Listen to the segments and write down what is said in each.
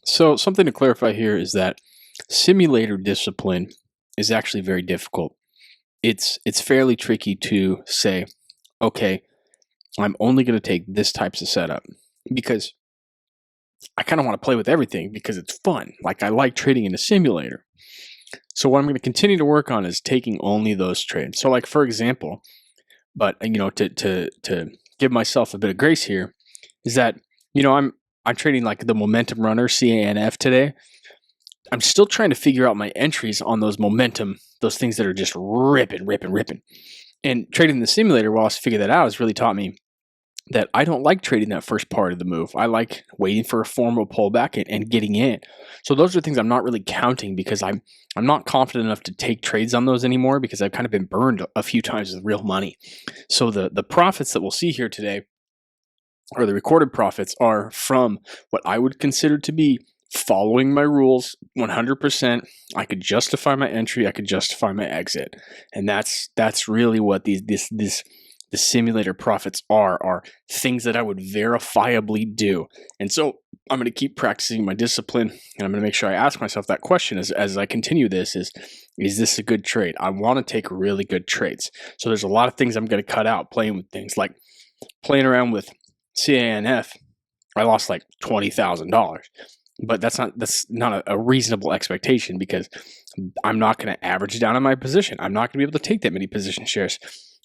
So something to clarify here is that simulator discipline is actually very difficult. It's fairly tricky to say, okay, I'm only going to take this types of setup because I kind of want to play with everything because it's fun. Like I like trading in a simulator. So what I'm going to continue to work on is taking only those trades. So like for example, but to give myself a bit of grace here is that I'm trading like the momentum runner CANF today. I'm still trying to figure out my entries on those momentum, those things that are just ripping. And trading the simulator, while I figure that out, has really taught me that I don't like trading that first part of the move. I like waiting for a formal pullback and getting in. So those are things I'm not really counting because I'm not confident enough to take trades on those anymore because I've kind of been burned a few times with real money. So the profits that we'll see here today, or the recorded profits, are from what I would consider to be following my rules 100%. I could justify my entry, I could justify my exit. And that's really what the simulator profits are things that I would verifiably do. And so I'm going to keep practicing my discipline, and I'm going to make sure I ask myself that question as I continue this is this a good trade? I want to take really good trades. So there's a lot of things I'm going to cut out playing with things like playing around with CANF. I lost like $20,000. But that's not a reasonable expectation because I'm not going to average down on my position. I'm not going to be able to take that many position shares.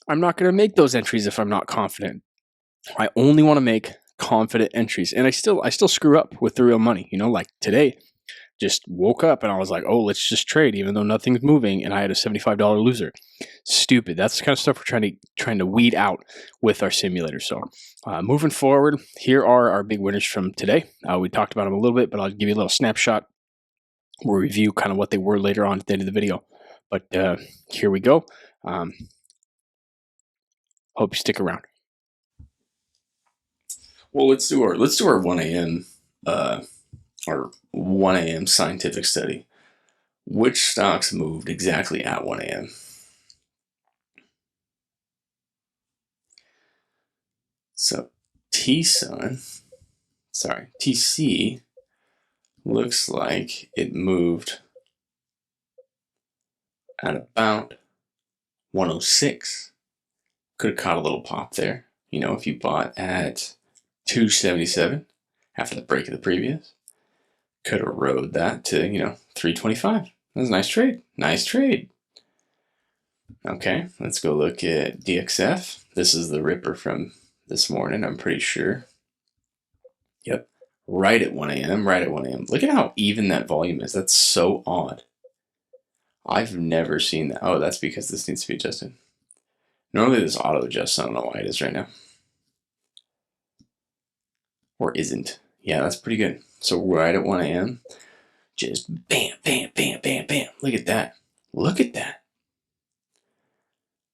I'm not going to make those entries if I'm not confident. I only want to make confident entries. And I still screw up with the real money. Like today, just woke up and I was like, oh, let's just trade even though nothing's moving. And I had a $75 loser. Stupid. That's the kind of stuff we're trying to weed out with our simulator. So moving forward, here are our big winners from today. We talked about them a little bit, but I'll give you a little snapshot. We'll review kind of what they were later on at the end of the video. But here we go. Hope you stick around. Well, let's do our 1 a.m. Our 1 a.m. scientific study. Which stocks moved exactly at 1 a.m.? So TC looks like it moved at about 106. Could have caught a little pop there. If you bought at 277 after the break of the previous, could have rode that to 325. That was a nice trade. Nice trade. Okay, let's go look at DXF. This is the ripper from this morning, I'm pretty sure. Yep, right at 1 a.m. Look at how even that volume is. That's so odd. I've never seen that. Oh, that's because this needs to be adjusted. Normally this auto adjusts. I don't know why it is right now. Or isn't. Yeah, that's pretty good. So right at 1 a.m., just bam, bam, bam, bam, bam. Look at that. Look at that.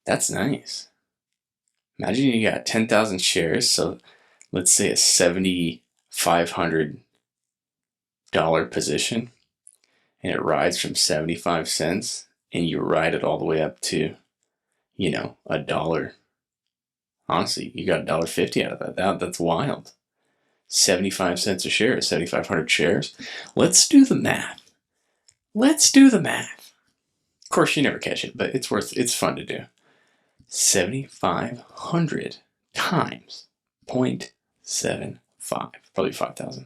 That's nice. Imagine you got 10,000 shares. So let's say a $7,500 position, and it rides from 75 cents, and you ride it all the way up to, a dollar. Honestly, you got $1.50 out of that. That's wild. 75 cents a share, 7,500 shares. Let's do the math. Of course, you never catch it, but it's fun to do. 7,500 times 0.75, probably 5,000.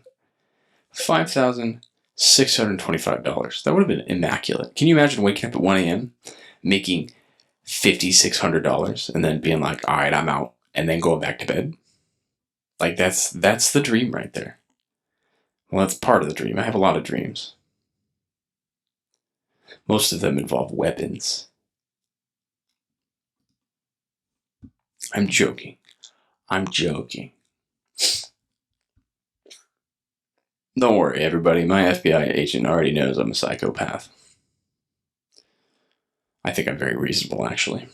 $5,625. That would have been immaculate. Can you imagine waking up at 1 a.m., making $5,600, and then being like, all right, I'm out, and then going back to bed? Like, that's the dream right there. Well, that's part of the dream. I have a lot of dreams. Most of them involve weapons. I'm joking. Don't worry, everybody. My FBI agent already knows I'm a psychopath. I think I'm very reasonable, actually.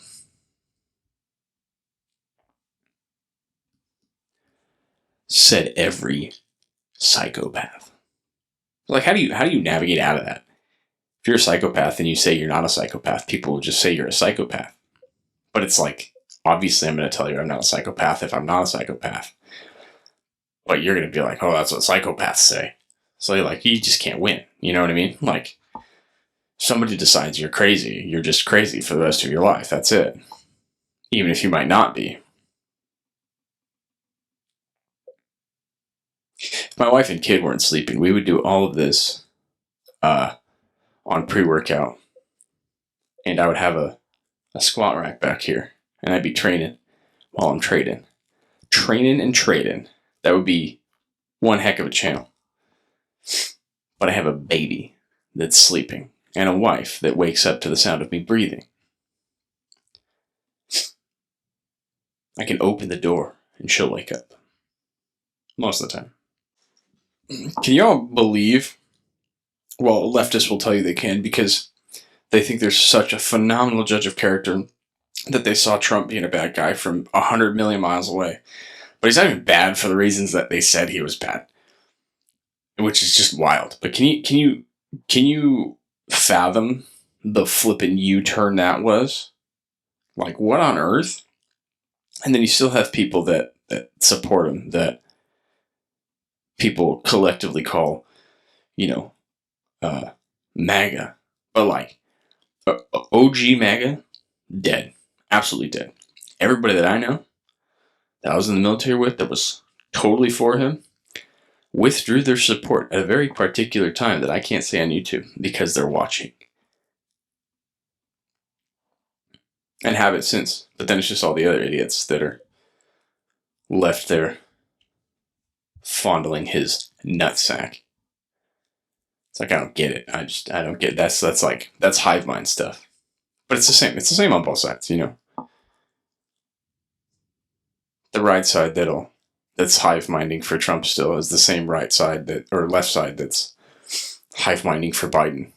Said every psychopath. Like, how do you navigate out of that? If you're a psychopath and you say you're not a psychopath, people will just say you're a psychopath. But it's like, obviously I'm going to tell you I'm not a psychopath if I'm not a psychopath. But you're going to be like, oh, that's what psychopaths say. So like, you just can't win. You know what I mean? Like, somebody decides you're crazy, you're just crazy for the rest of your life. That's it. Even if you might not be. If my wife and kid weren't sleeping, we would do all of this on pre-workout. And I would have a squat rack back here. And I'd be training while I'm trading. Training and trading. That would be one heck of a channel. But I have a baby that's sleeping. And a wife that wakes up to the sound of me breathing. I can open the door and she'll wake up. Most of the time. Can y'all believe? Well, leftists will tell you they can because they think they're such a phenomenal judge of character that they saw Trump being a bad guy from 100 million miles away. But he's not even bad for the reasons that they said he was bad, which is just wild. But can you fathom the flippin' U-turn that was? Like, what on earth? And then you still have people that support him, that people collectively call, MAGA. But like, OG MAGA, dead. Absolutely dead. Everybody that I know that I was in the military with that was totally for him withdrew their support at a very particular time that I can't say on YouTube because they're watching. And have it since. But then it's just all the other idiots that are left there fondling his nutsack. It's like, I don't get it. I don't get it. That's hive mind stuff. But it's the same. It's the same on both sides, The right side that's hive minding for Trump still is the same right side or left side that's hive minding for Biden.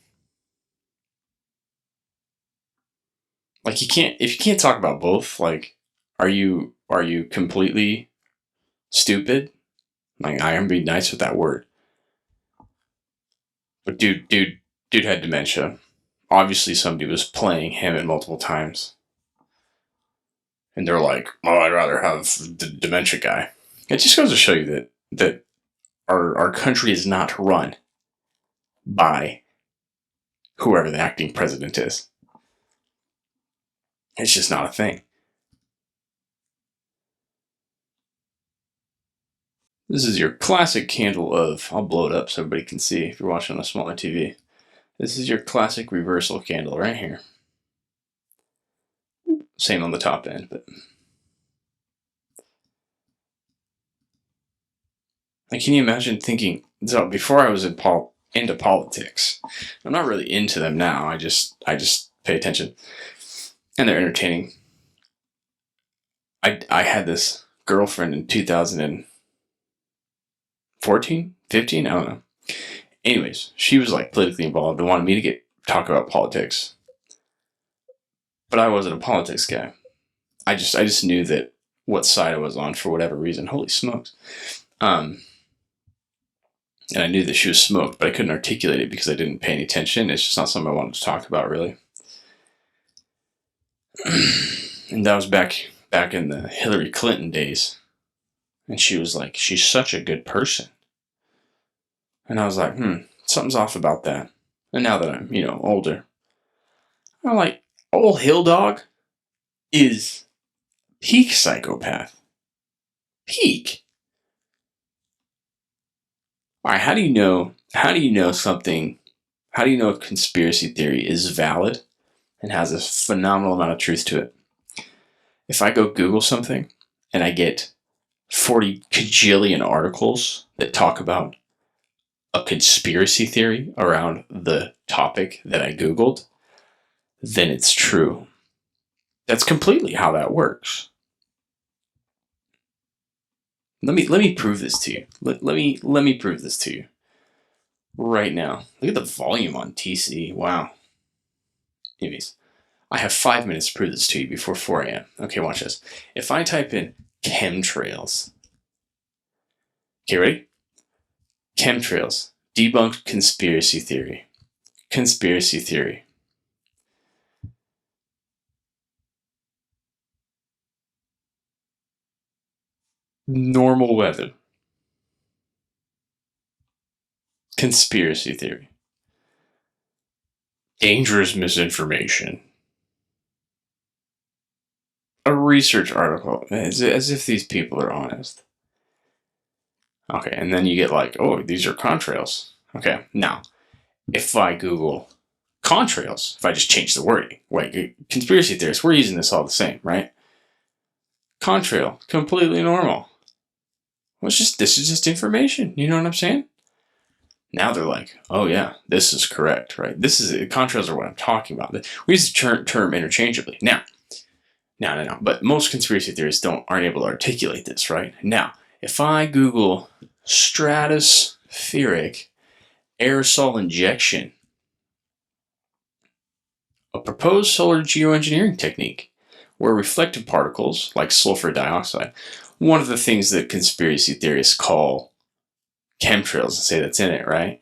Like, if you can't talk about both, like, are you completely stupid? Like, I am being nice with that word. But dude had dementia. Obviously somebody was playing him at multiple times. And they're like, oh, I'd rather have the dementia guy. It just goes to show you that our country is not run by whoever the acting president is. It's just not a thing. This is your classic candle of, I'll blow it up so everybody can see if you're watching on a smaller TV. This is your classic reversal candle right here. Same on the top end, but like, can you imagine thinking, so before I was into politics, I'm not really into them now, I just pay attention. And they're entertaining. I had this girlfriend in 2014, 15, I don't know. Anyways, she was like politically involved and wanted me to talk about politics. But I wasn't a politics guy. I just knew that what side I was on for whatever reason. Holy smokes. And I knew that she was smoked, but I couldn't articulate it because I didn't pay any attention. It's just not something I wanted to talk about, really. And that was back in the Hillary Clinton days. And she was like, she's such a good person. And I was like, something's off about that. And now that I'm, older, I'm like, old Hilldawg is peak psychopath. Peak. All right, how do you know something, how do you know a conspiracy theory is valid and has a phenomenal amount of truth to it? If I go Google something and I get 40 kajillion articles that talk about a conspiracy theory around the topic that I Googled, then it's true. That's completely how that works. Let me prove this to you. Let me prove this to you right now. Look at the volume on TC. Wow. Anyways, I have 5 minutes to prove this to you before 4 a.m. Okay, watch this. If I type in chemtrails. Okay, ready? Chemtrails. Debunked conspiracy theory. Conspiracy theory. Normal weather. Conspiracy theory. Dangerous misinformation. A research article, as if these people are honest. Okay, and then you get like, oh, these are contrails. Okay, now, if I Google contrails, if I just change the wording, wait, conspiracy theorists, we're using this all the same, right? Contrail, completely normal. Well, this is just information, you know what I'm saying? Now they're like, oh yeah, this is correct, right? Contrails are what I'm talking about. We use the term interchangeably. Now, but most conspiracy theorists aren't able to articulate this, right? Now, if I Google stratospheric aerosol injection, a proposed solar geoengineering technique where reflective particles, like sulfur dioxide, one of the things that conspiracy theorists call chemtrails and say that's in it, right?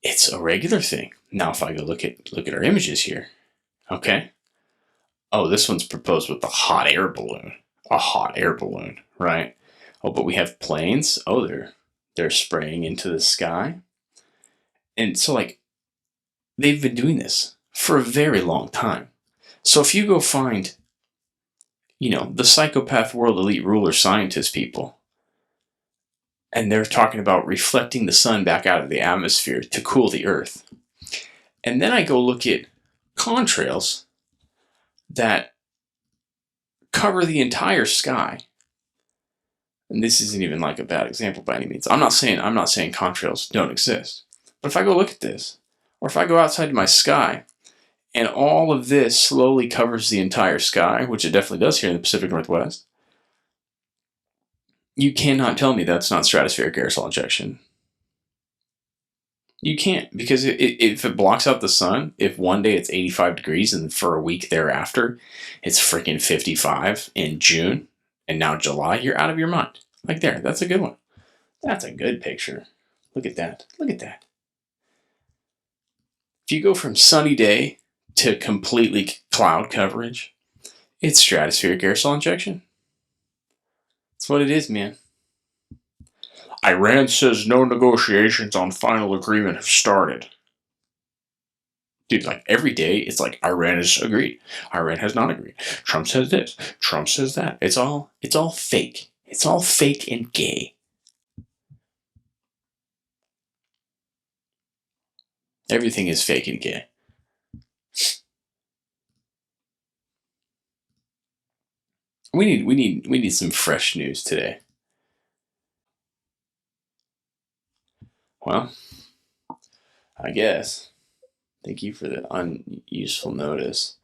It's a regular thing. Now, if I go look at our images here, okay? Oh, this one's proposed with a hot air balloon. A hot air balloon, right? Oh, but we have planes. Oh, they're spraying into the sky. And so, like, they've been doing this for a very long time. So if you go find, the psychopath world elite ruler scientist people, and they're talking about reflecting the sun back out of the atmosphere to cool the earth. And then I go look at contrails that cover the entire sky. And this isn't even like a bad example by any means. I'm not saying contrails don't exist. But if I go look at this, or if I go outside my sky, and all of this slowly covers the entire sky, which it definitely does here in the Pacific Northwest, you cannot tell me that's not stratospheric aerosol injection. You can't, because if it blocks out the sun, if one day it's 85 degrees and for a week thereafter it's freaking 55 in June and now July, you're out of your mind. Like there, that's a good one. That's a good picture. Look at that. Look at that. If you go from sunny day to completely cloud coverage, it's stratospheric aerosol injection. That's what it is, man. Iran says no negotiations on final agreement have started. Dude, like every day, it's like Iran has agreed. Iran has not agreed. Trump says this. Trump says that. It's all fake. It's all fake and gay. Everything is fake and gay. We need some fresh news today. Well, I guess. Thank you for the unuseful notice.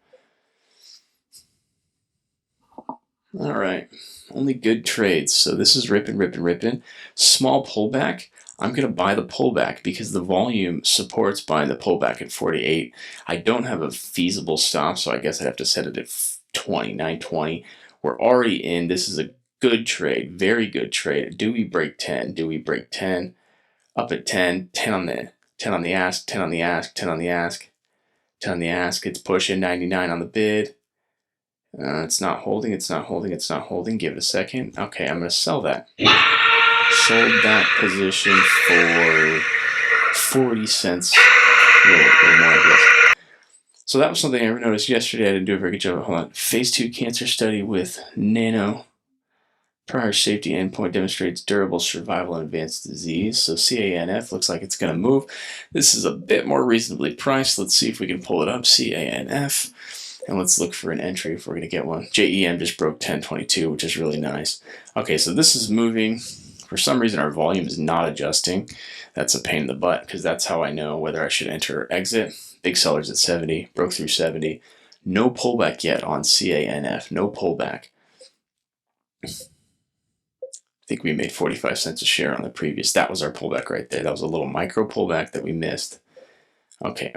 All right. Only good trades. So this is ripping. Small pullback. I'm going to buy the pullback because the volume supports buying the pullback at 48. I don't have a feasible stop, so I guess I'd have to set it at 920. We're already in. This is a good trade. Very good trade. Do we break 10? Do we break 10? Up at 10, 10 on the ask, 10 on the ask, 10 on the ask, 10 on the ask. It's pushing 99 on the bid. It's not holding. Give it a second. Okay, I'm going to sell that. Sold that position for 40 cents. A little more, I guess. So that was something I noticed yesterday. I didn't do a very good job. Hold on. Phase 2 cancer study with nano. Prior safety endpoint demonstrates durable survival in advanced disease. So CANF looks like it's going to move. This is a bit more reasonably priced. Let's see if we can pull it up. CANF. And let's look for an entry if we're going to get one. JEM just broke 1022, which is really nice. Okay, so this is moving. For some reason, our volume is not adjusting. That's a pain in the butt because that's how I know whether I should enter or exit. Big sellers at 70, broke through 70. No pullback yet on CANF. No pullback. I think we made 45 cents a share on the previous. That was our pullback right there. That was a little micro pullback that we missed. Okay.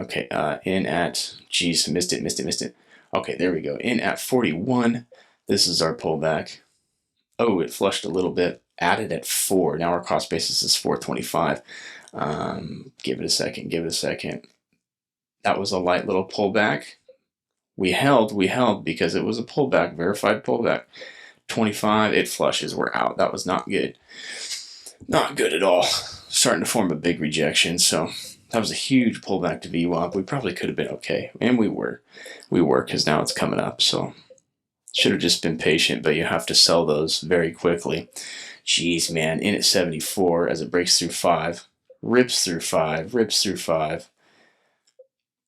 In at, geez, missed it. Okay, there we go. In at 41. This is our pullback. Oh, it flushed a little bit. Added at 4. Now our cost basis is 425. Give it a second. That was a light little pullback. We held because it was a pullback, verified pullback. 25, it flushes, we're out. That was not good. Not good at all. Starting to form a big rejection, so that was a huge pullback to VWAP. We probably could have been okay, and we were, because now it's coming up. So should have just been patient, but you have to sell those very quickly. Jeez, man, in at 74 as it breaks through 5, rips through 5, rips through 5,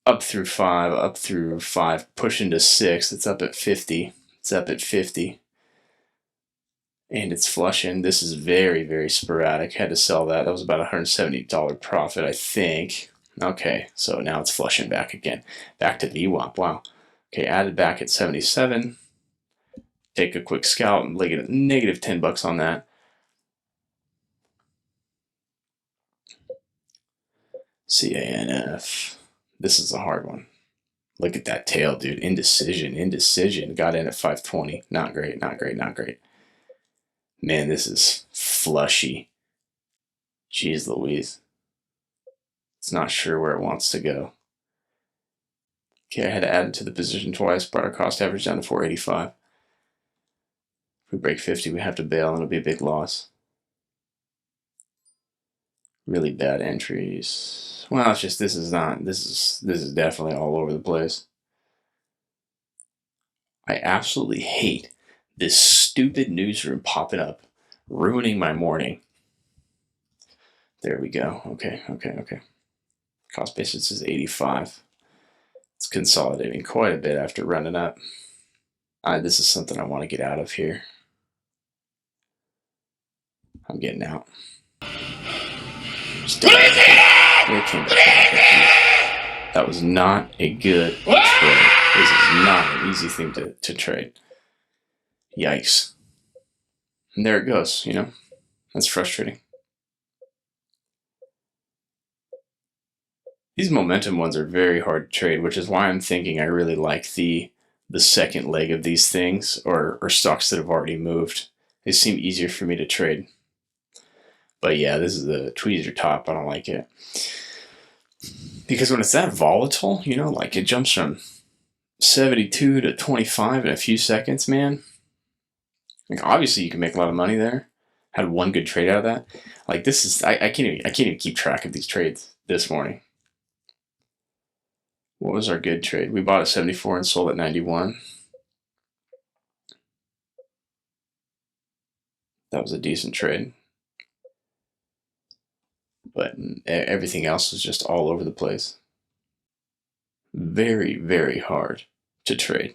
up through 5, up through 5, push into 6. It's up at 50. It's up at 50. And it's flushing. This is very, very sporadic. Had to sell that. That was about $170 profit, I think. Okay, so now it's flushing back again. Back to VWAP. Wow. Okay, added back at 77. Take a quick scout and look at negative $10 on that. CANF. This is a hard one. Look at that tail, dude. Indecision. Got in at 520. Not great. Man, this is flushy. Jeez Louise. It's not sure where it wants to go. Okay, I had to add it to the position twice. Brought our cost average down to 485. If we break 50, we have to bail, and it'll be a big loss. Really bad entries. Well, it's just this is definitely all over the place. I absolutely hate this stupid newsroom popping up, ruining my morning. There we go. Okay. Cost basis is 85. It's consolidating quite a bit after running up. This is something I want to get out of here. I'm getting out. That was not a good trade. This is not an easy thing to trade. Yikes. And there it goes, That's frustrating. These momentum ones are very hard to trade, which is why I'm thinking I really like the second leg of these things, or stocks that have already moved. They seem easier for me to trade. But yeah, this is the tweezer top. I don't like it. Because when it's that volatile, like it jumps from 72 to 25 in a few seconds, man. Like obviously you can make a lot of money there. Had one good trade out of that. Like this is, I can't even keep track of these trades this morning. What was our good trade? We bought at 74 and sold at 91. That was a decent trade. But everything else was just all over the place. Very, very hard to trade.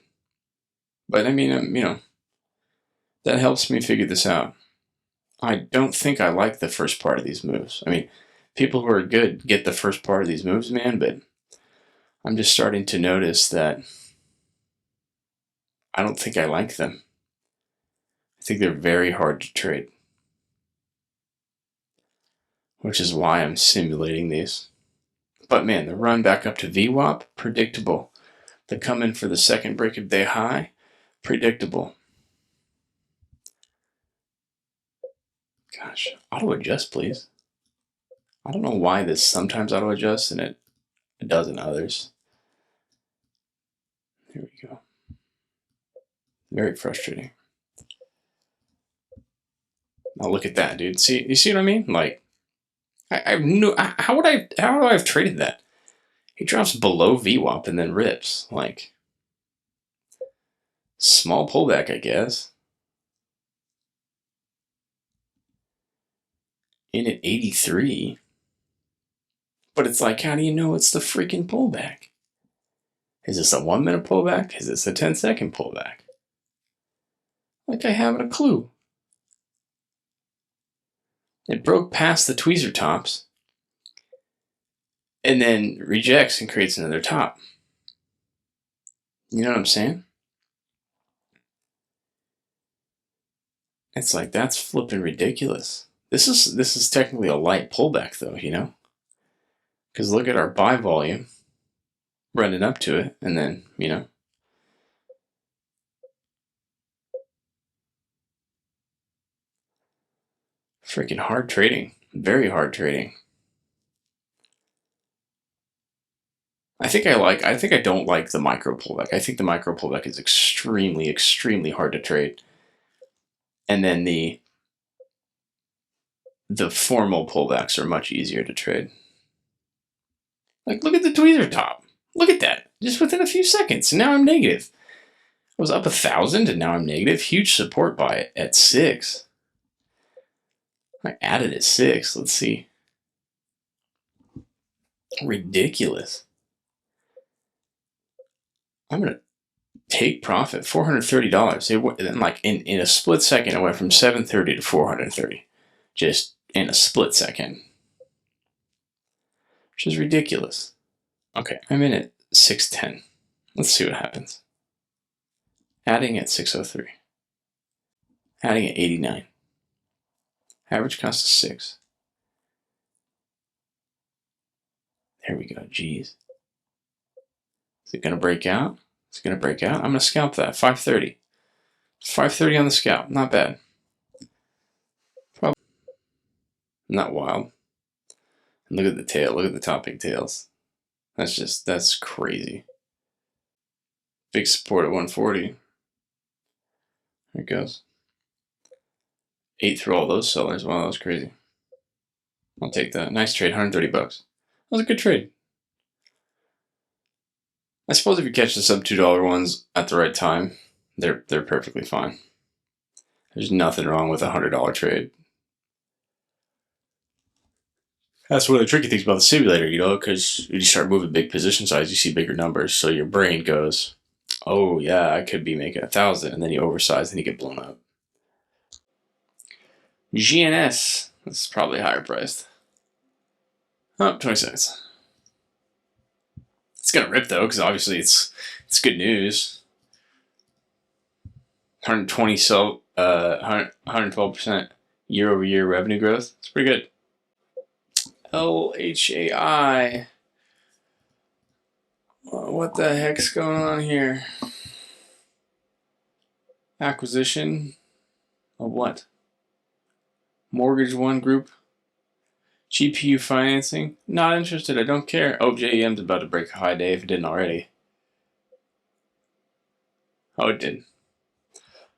But I mean, that helps me figure this out. I don't think I like the first part of these moves. I mean, people who are good get the first part of these moves, man, but I'm just starting to notice that I don't think I like them. I think they're very hard to trade. Which is why I'm simulating these. But man, the run back up to VWAP, predictable. The come in for the second break of day high, predictable. Gosh, auto adjust, please. I don't know why this sometimes auto adjusts and it doesn't others. Here we go. Very frustrating. Now look at that, dude. See, you see what I mean? Like, how would I have traded that? He drops below VWAP and then rips. Like, small pullback, I guess. In at 83. But it's like, how do you know it's the freaking pullback? Is this a 1 minute pullback? Is this a 10-second pullback? Like I haven't a clue. It broke past the tweezer tops and then rejects and creates another top. You know what I'm saying? It's like, that's flipping ridiculous. This is technically a light pullback though, Because look at our buy volume running up to it, and then, freaking hard trading. Very hard trading. I think I don't like the micro pullback. I think the micro pullback is extremely, extremely hard to trade. And then the the formal pullbacks are much easier to trade. Like, look at the tweezer top. Look at that. Just within a few seconds. And now I'm negative. I was up 1,000 and now I'm negative. Huge support buy it at 6. I added at 6. Let's see. Ridiculous. I'm going to take profit. $430. It like in a split second, it went from 730 to 430. Just in a split second. Which is ridiculous. Okay, I'm in at 610. Let's see what happens. Adding at 603. Adding at 89. Average cost is 6. There we go. Jeez. Is it going to break out? It's going to break out. I'm going to scalp that. 530. 530 on the scalp. Not bad. Probably not wild. And look at the tail. Look at the top pigtails. That's crazy. Big support at 140. There it goes. 8 through all those sellers. Wow, that was crazy. I'll take that. Nice trade. $130. That was a good trade. I suppose if you catch the sub $2 ones at the right time, they're perfectly fine. There's nothing wrong with a $100 trade. That's one of the tricky things about the simulator, because when you start moving big position size, you see bigger numbers. So your brain goes, oh yeah, I could be making 1,000, and then you oversize and you get blown up. GNS, this is probably higher priced. Oh, 20 cents. It's gonna rip though, because obviously it's good news. 112% year-over-year revenue growth. It's pretty good. LHAI. What the heck's going on here? Acquisition of what? Mortgage One Group. GPU financing. Not interested. I don't care. Oh, JEM's about to break a high day if it didn't already. Oh, it did.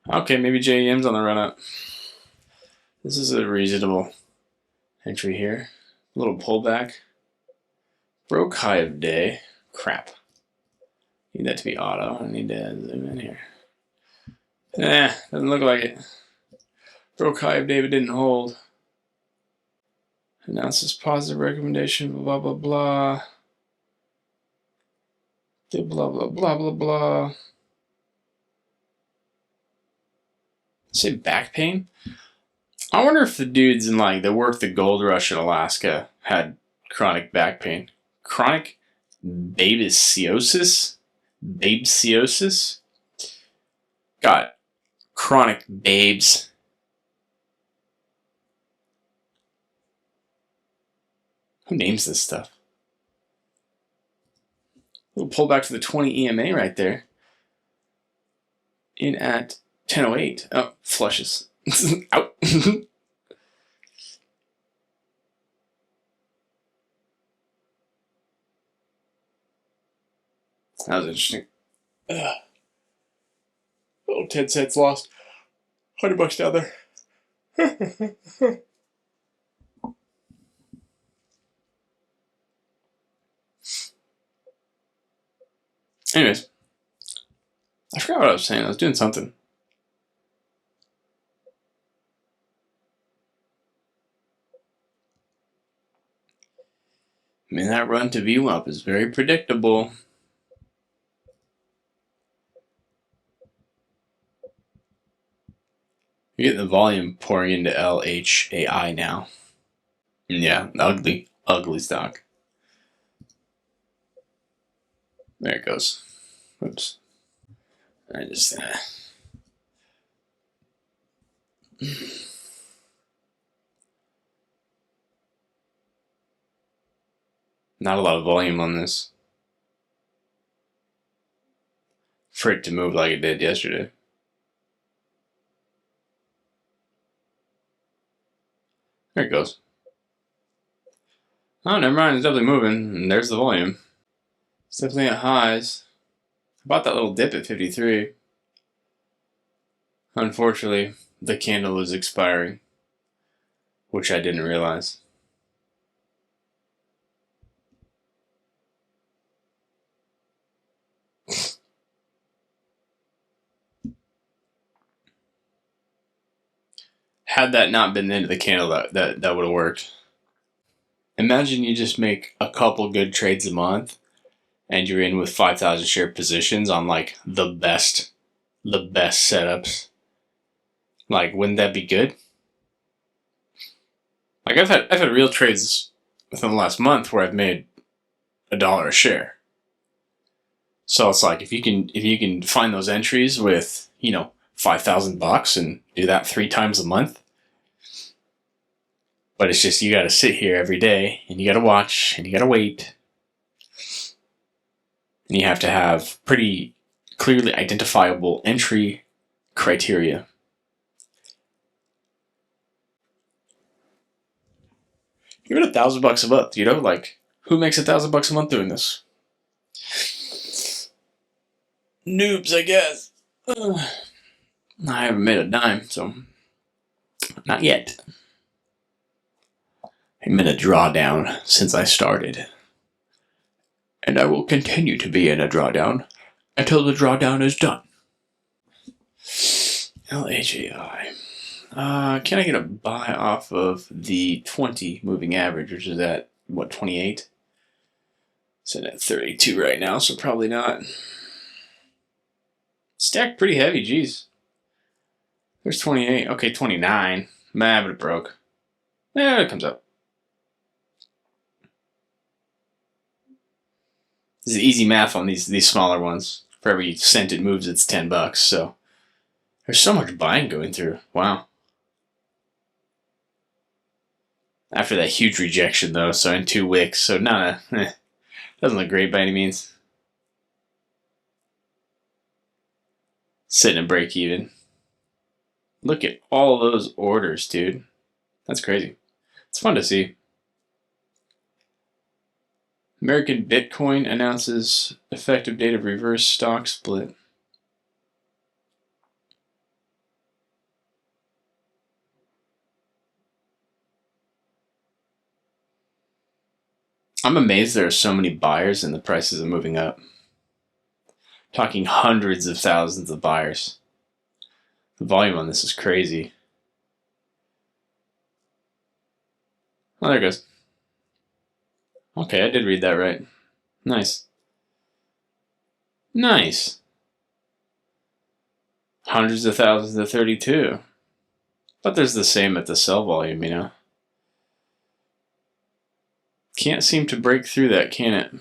Okay, maybe JEM's on the run up. This is a reasonable entry here. A little pullback. Broke high of day. Crap. Need that to be auto. I need to zoom in here. Doesn't look like it. Broke high of day but didn't hold. Announces positive recommendation. Blah blah blah. Blah blah blah blah blah. Say back pain. I wonder if the dudes in that worked the gold rush in Alaska had chronic back pain. Chronic babesiosis? Babesiosis? Got chronic babes. Who names this stuff? We'll pull back to the 20 EMA right there. In at 10:08. Oh, flushes. Out. That was interesting. Oh, 10 cents lost. $100 down there. Anyways, I forgot what I was saying. I was doing something. I mean, that run to VWAP is very predictable. You get the volume pouring into LHAI now. Yeah, ugly stock. There it goes. Oops. I just. Not a lot of volume on this. For it to move like it did yesterday. There it goes. Oh, never mind. It's definitely moving. And there's the volume. It's definitely at highs. I bought that little dip at 53. Unfortunately, the candle is expiring. which I didn't realize. Had that not been the end of the candle, that would have worked. Imagine you just make a couple good trades a month and you're in with 5,000 share positions on like the best setups. Like, wouldn't that be good? Like, I've had real trades within the last month where I've made $1 a share. So it's like, if you can find those entries with, $5,000 and do that 3 times a month. But it's just, you got to sit here every day and you got to watch and you got to wait. And you have to have pretty clearly identifiable entry criteria. Even $1,000 a month, like, who makes $1,000 a month doing this? Noobs, I guess. I haven't made a dime, so not yet. I'm in a drawdown since I started. And I will continue to be in a drawdown until the drawdown is done. LHAI. Can I get a buy off of the 20 moving average, which is at, 28? It's at 32 right now, so probably not. Stacked pretty heavy, geez. There's 28. Okay, 29. But it broke. It comes up. This is easy math on these smaller ones. For every cent it moves, it's $10. So there's so much buying going through. Wow. After that huge rejection, though, so in 2 wicks, so doesn't look great by any means. Sitting at break even. Look at all those orders, dude. That's crazy. It's fun to see. American Bitcoin announces effective date of reverse stock split. I'm amazed there are so many buyers and the prices are moving up. Talking hundreds of thousands of buyers. The volume on this is crazy. Oh, there it goes. Okay, I did read that right. Nice. Nice. Hundreds of thousands of 32. But there's the same at the sell volume, Can't seem to break through that, can it?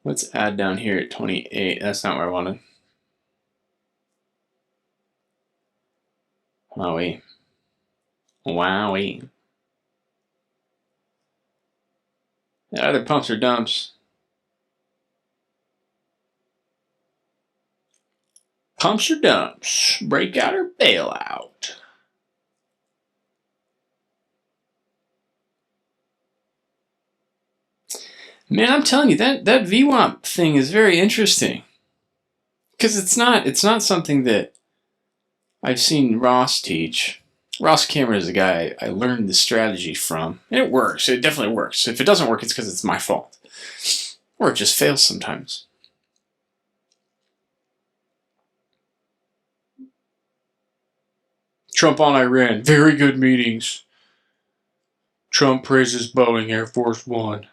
Let's add down here at 28. That's not where I wanted. Wowee. Wowee. Either pumps or dumps. Pumps or dumps. Breakout or bailout. Man, I'm telling you, that VWAP thing is very interesting. Because it's not something that I've seen Ross teach. Ross Cameron is a guy I learned the strategy from. And it works. It definitely works. If it doesn't work, it's because it's my fault. Or it just fails sometimes. Trump on Iran. Very good meetings. Trump praises Boeing Air Force One.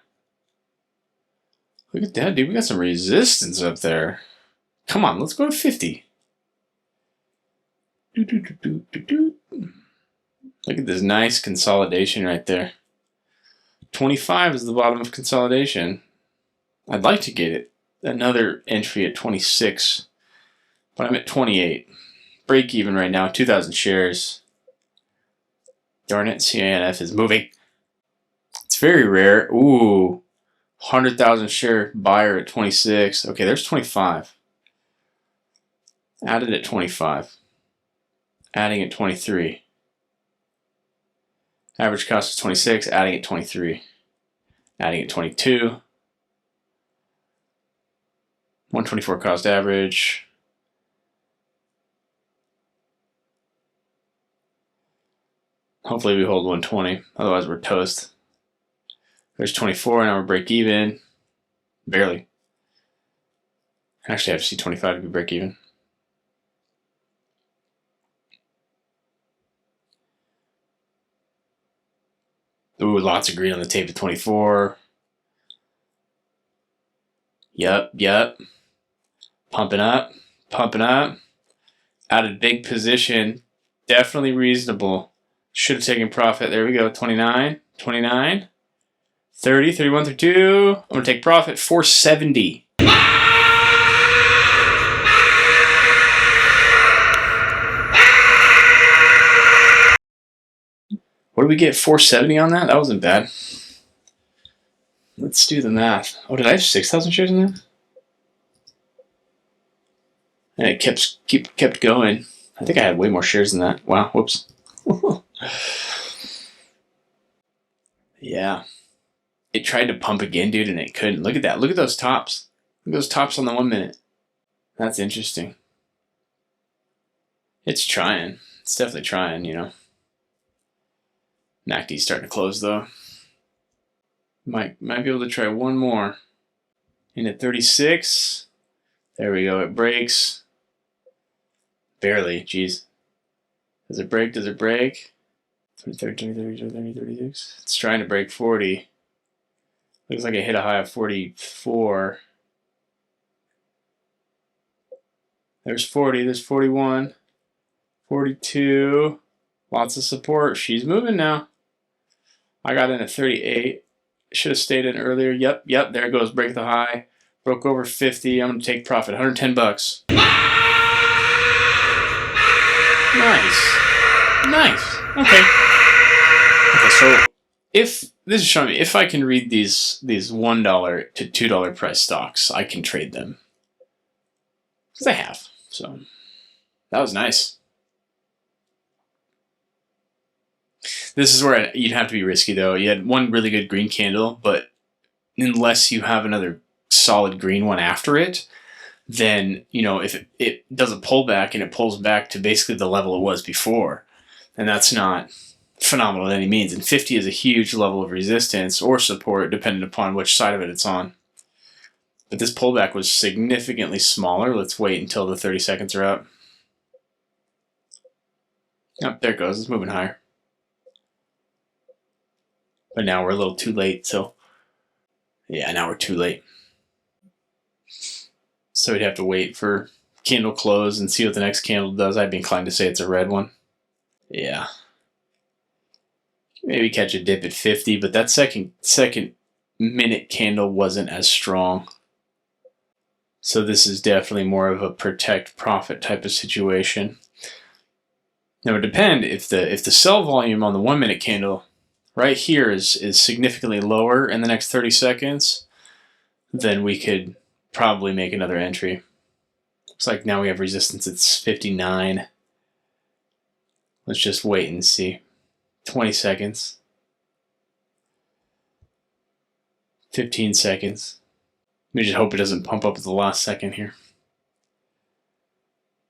Look at that, dude. We got some resistance up there. Come on, let's go to 50. Look at this nice consolidation right there. 25 is the bottom of consolidation. I'd like to get it. Another entry at 26. But I'm at 28. Break even right now, 2,000 shares. Darn it, CANF is moving. It's very rare. Ooh, 100,000 share buyer at 26. Okay, there's 25. Added at 25. Adding at 23. Average cost is 26, adding at 23. Adding at 22. 124 cost average. Hopefully we hold 120. Otherwise we're toast. There's 24, now we're break even. Barely. Actually, I have to see 25 to be break even. Ooh, lots of green on the tape at 24. Yep. Pumping up. Out of big position. Definitely reasonable. Should have taken profit. There we go. 29, 30, 31, 32. I'm going to take profit. 470. What did we get? 470 on that? That wasn't bad. Let's do the math. Oh, did I have 6,000 shares in that? And it kept going. I think I had way more shares than that. Wow, whoops. Yeah. It tried to pump again, dude, and it couldn't. Look at that. Look at those tops. Look at those tops on the 1 minute. That's interesting. It's trying. It's definitely trying, you know. MACD's starting to close, though. Might be able to try one more. In at 36. There we go. It breaks. Barely. Jeez. Does it break? 30, 36. It's trying to break 40. Looks like it hit a high of 44. There's 40. There's 41. 42. Lots of support. She's moving now. I got in at 38. Should have stayed in earlier. Yep. There it goes. Break the high. Broke over 50. I'm going to take profit. 110 bucks. Nice. Okay, so if this is showing me if I can read these $1 to $2 price stocks, I can trade them. Because I have. So that was nice. This is where you'd have to be risky, though. You had one really good green candle, but unless you have another solid green one after it, then, you know, if it does a pullback and it pulls back to basically the level it was before, and that's not phenomenal at any means. And 50 is a huge level of resistance or support, depending upon which side of it it's on. But this pullback was significantly smaller. Let's wait until the 30 seconds are up. Yep, there it goes. It's moving higher. But now we're a little too late, so yeah, now we're too late. So we'd have to wait for candle close and see what the next candle does. I'd be inclined to say it's a red one. Yeah. Maybe catch a dip at 50, but that second minute candle wasn't as strong. So this is definitely more of a protect profit type of situation. Now it would depend if the sell volume on the 1 minute candle right here is significantly lower in the next 30 seconds, then we could probably make another entry. Looks like now we have resistance at 59. Let's just wait and see. 20 seconds. 15 seconds. We just hope it doesn't pump up at the last second here.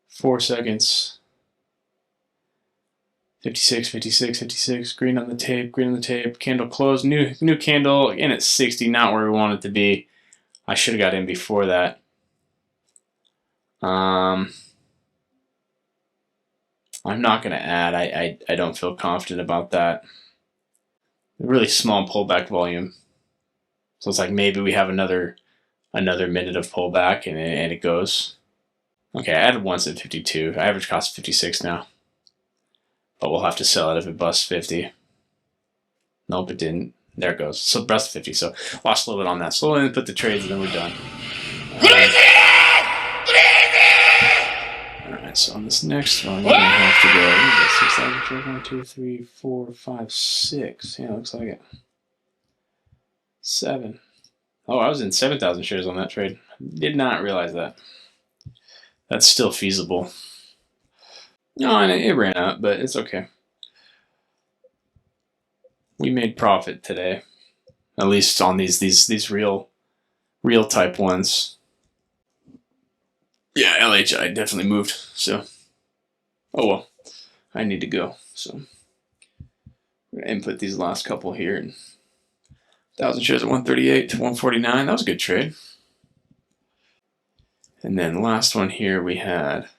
4 seconds. 56. Green on the tape. Candle closed. New candle. Again at 60. Not where we want it to be. I should have got in before that. I'm not going to add. I don't feel confident about that. A really small pullback volume. So it's like maybe we have another minute of pullback and it goes. Okay, I added once at 52. Average cost 56 now. But we'll have to sell it if it busts 50. Nope, it didn't. There it goes. So bust 50. So lost a little bit on that. So we'll put the trades and then we're done. Alright, so on this next one, we're going to have to go. 6,000 shares. 1, 2, 3, 4, 5, 6. Yeah, looks like it. 7. Oh, I was in 7,000 shares on that trade. Did not realize that. That's still feasible. No, and it ran out, but it's okay. We made profit today, at least on these real type ones. Yeah, LHAI definitely moved. So, oh well, I need to go. So. I'm gonna input these last couple here. 1,000 shares at 138 to 149. That was a good trade. And then the last one here we had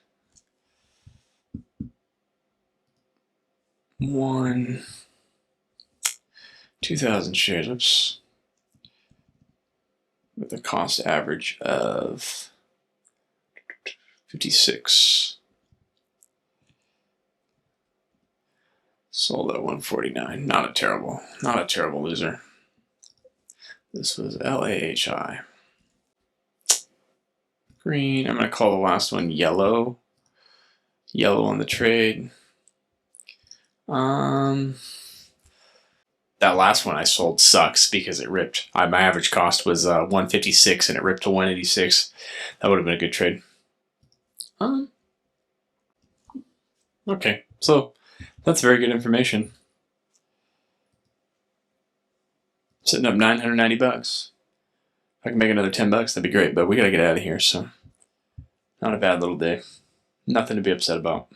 2,000 shares. Oops. With a cost average of 56. Sold at 149. Not a terrible loser. This was LHAI. Green. I'm going to call the last one yellow. Yellow on the trade. That last one I sold sucks because it ripped. My average cost was 156 and it ripped to 186. That would have been a good trade. Okay, so that's very good information. Sitting up 990 bucks. If I can make another 10 bucks, that'd be great, but we gotta get out of here, so not a bad little day. Nothing to be upset about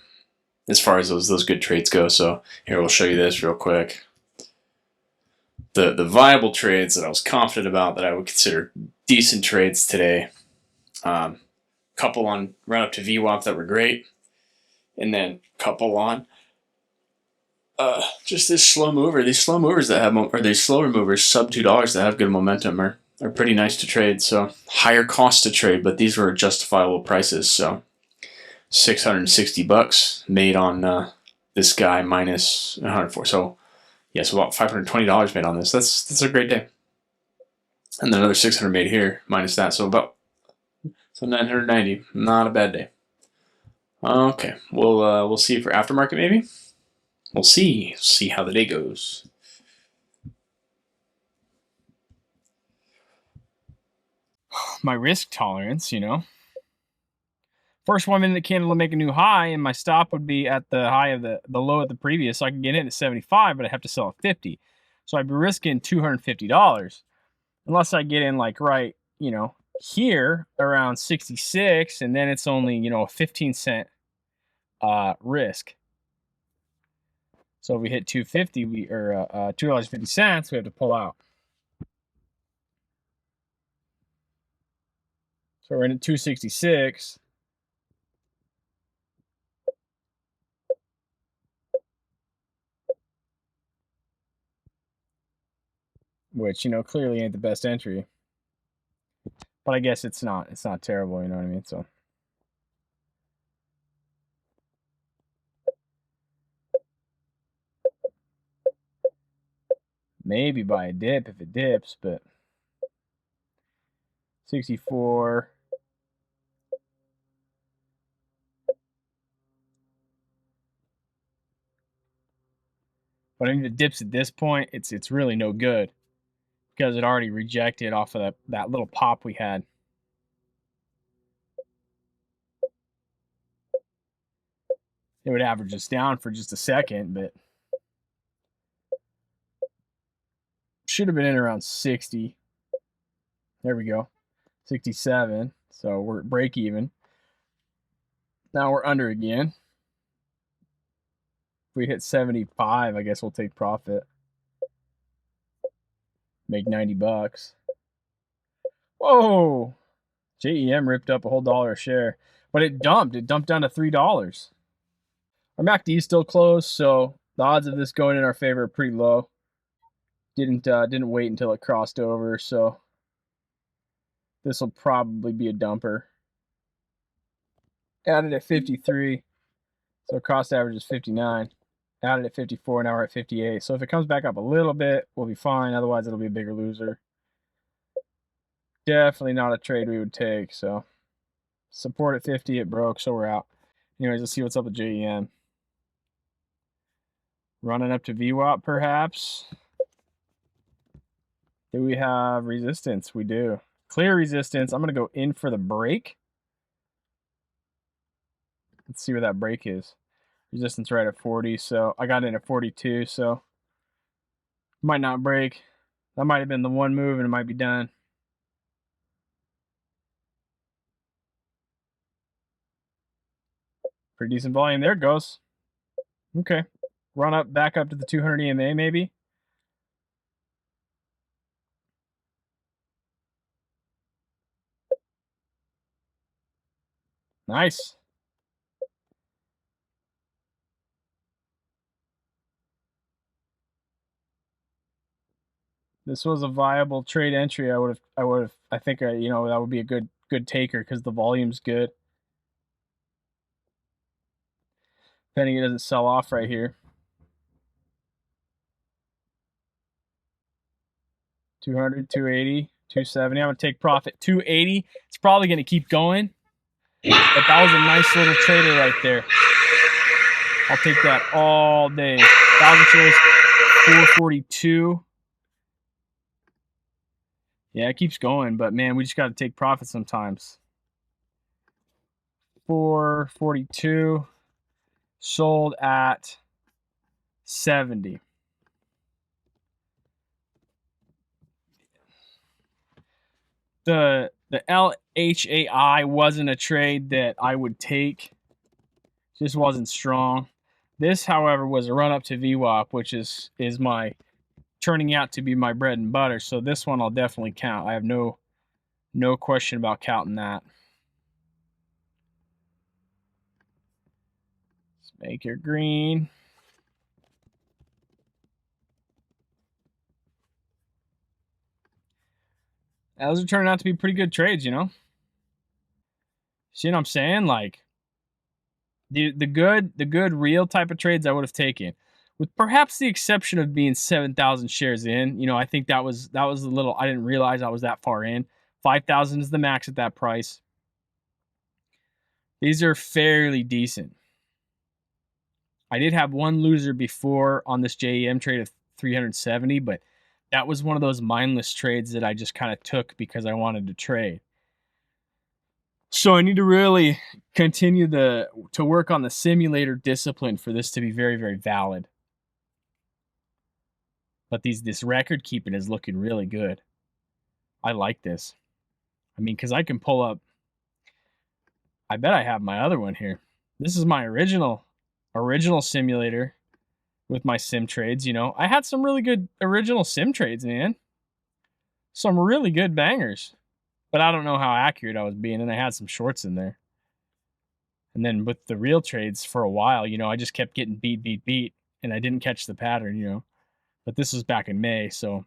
as far as those good trades go. So here, we'll show you this real quick. The viable trades that I was confident about that I would consider decent trades today. Couple on run up to VWAP that were great, and then couple on just this slow mover. These slow movers that have, or these slower movers sub $2 that have good momentum are pretty nice to trade. So higher cost to trade, but these were justifiable prices. So 660 bucks made on this guy minus 104. So yeah, so about $520 made on this. That's a great day. And then another 600 made here minus that. So 990. Not a bad day. Okay, we'll see for aftermarket maybe. We'll see how the day goes. My risk tolerance, First 1 minute candle to make a new high, and my stop would be at the high of the low of the previous, so I can get in at 75, but I have to sell at 50. So I'd be risking $250. Unless I get in like right, here around 66, and then it's only, a 15-cent risk. So if we hit 250, or $2.50, we have to pull out. So we're in at 266. Which, clearly ain't the best entry. But I guess it's not terrible, you know what I mean? So maybe buy a dip if it dips, but 64. But I mean, if it dips at this point, it's really no good because it already rejected off of that little pop we had. It would average us down for just a second, but should have been in around 60. There we go. 67. So we're at break even. Now we're under again. If we hit 75, I guess we'll take profit. Make 90 bucks. Whoa! JEM ripped up a whole $1 a share. But it dumped. It dumped down to $3. Our MACD is still closed, so the odds of this going in our favor are pretty low. Didn't wait until it crossed over, so this will probably be a dumper. Added at 53, so cost average is 59. Added at 54, now we're at 58. So if it comes back up a little bit, we'll be fine. Otherwise, it'll be a bigger loser. Definitely not a trade we would take. So support at 50, it broke, so we're out. Anyways, let's see what's up with JEM. Running up to VWAP, perhaps. Do we have resistance? We do. Clear resistance. I'm going to go in for the break. Let's see where that break is. Resistance right at 40, so I got in at 42, so might not break. That might have been the one move and it might be done. Pretty decent volume. There it goes. Okay. Run up, back up to the 200 EMA maybe. Nice. This was a viable trade entry. I think that would be a good taker because the volume's good. Depending it doesn't sell off right here. 200, 280, 270. I'm going to take profit. 280. It's probably going to keep going. But that was a nice little trader right there. I'll take that all day. 1,000 shares, 442. Yeah, it keeps going, but man, we just got to take profit sometimes. 442 sold at 70. The LHAI wasn't a trade that I would take. Just wasn't strong. This, however, was a run up to VWAP, which is my turning out to be my bread and butter. So this one I'll definitely count. I have no question about counting that. Let's make your green. Those are turning out to be pretty good trades, you know? See what I'm saying? Like the good real type of trades I would have taken, with perhaps the exception of being 7,000 shares in. You know, I think that was a little. I didn't realize I was that far in. 5,000 is the max at that price. These are fairly decent. I did have one loser before on this JEM trade of 370, but that was one of those mindless trades that I just kind of took because I wanted to trade. So I need to really continue to work on the simulator discipline for this to be very, very valid. But this record keeping is looking really good. I like this. I mean, because I can pull up. I bet I have my other one here. This is my original simulator with my sim trades. You know, I had some really good original sim trades, man. Some really good bangers. But I don't know how accurate I was being, and I had some shorts in there. And then with the real trades for a while, you know, I just kept getting beat, and I didn't catch the pattern, you know. But this was back in May, so